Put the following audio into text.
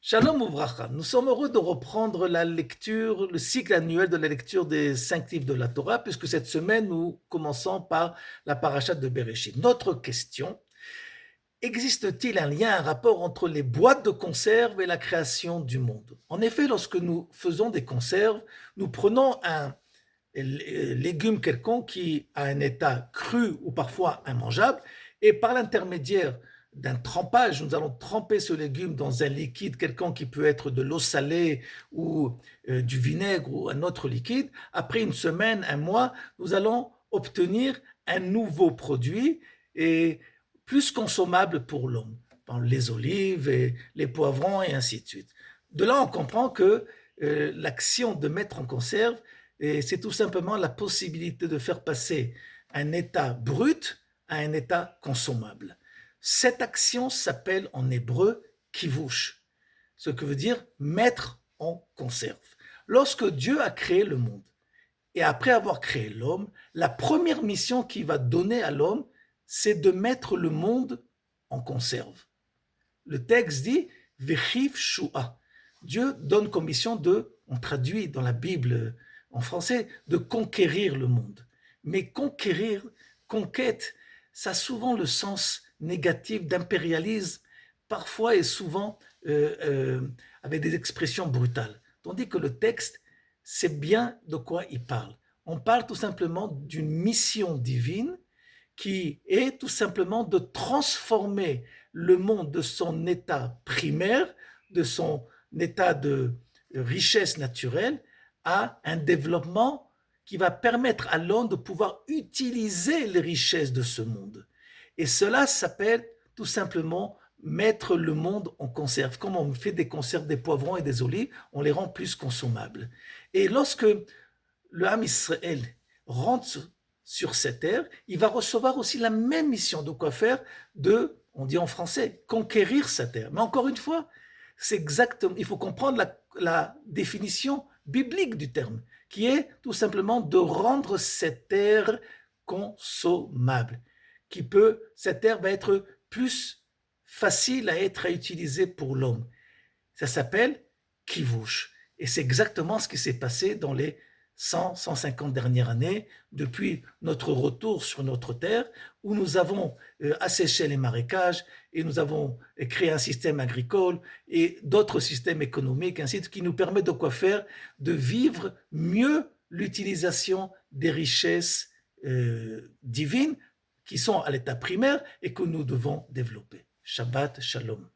Shalom Ouvracha, nous sommes heureux de reprendre la lecture, le cycle annuel de la lecture des 5 livres de la Torah, puisque cette semaine nous commençons par la paracha de Bereshit. Notre question, existe-t-il un lien, un rapport entre les boîtes de conserve et la création du monde? En effet, lorsque nous faisons des conserves, nous prenons un légume quelconque qui a un état cru ou parfois immangeable, et par l'intermédiaire d'un trempage, nous allons tremper ce légume dans un liquide quelconque qui peut être de l'eau salée ou du vinaigre ou un autre liquide. Après une semaine, un mois, nous allons obtenir un nouveau produit et plus consommable pour l'homme. Les olives et les poivrons et ainsi de suite. De là, on comprend que l'action de mettre en conserve, c'est tout simplement la possibilité de faire passer un état brut à un état consommable. Cette action s'appelle en hébreu kivush, ce que veut dire mettre en conserve. Lorsque Dieu a créé le monde, et après avoir créé l'homme, la première mission qu'il va donner à l'homme, c'est de mettre le monde en conserve. Le texte dit Vechiv Shua. Dieu donne comme mission de, on traduit dans la Bible en français, de conquérir le monde. Mais conquérir, conquête, ça a souvent le sens négatif d'impérialisme, parfois et souvent avec des expressions brutales. Tandis que le texte, c'est bien de quoi il parle. On parle tout simplement d'une mission divine qui est tout simplement de transformer le monde de son état primaire, de son état de richesse naturelle, à un développement qui va permettre à l'homme de pouvoir utiliser les richesses de ce monde. Et cela s'appelle tout simplement mettre le monde en conserve. Comme on fait des conserves des poivrons et des olives, on les rend plus consommables. Et lorsque le Ham Israël rentre sur cette terre, il va recevoir aussi la même mission de quoi faire de, on dit en français, conquérir sa terre. Mais encore une fois, c'est exactement, il faut comprendre la définition biblique du terme, qui est tout simplement de rendre cette terre consommable, cette terre va être plus facile à être utilisée pour l'homme. Ça s'appelle kivush. Et c'est exactement ce qui s'est passé dans les 100, 150 dernières années, depuis notre retour sur notre terre, où nous avons asséché les marécages et nous avons créé un système agricole et d'autres systèmes économiques, ainsi de suite, qui nous permet de quoi faire, de vivre mieux l'utilisation des richesses divines qui sont à l'état primaire et que nous devons développer. Shabbat Shalom.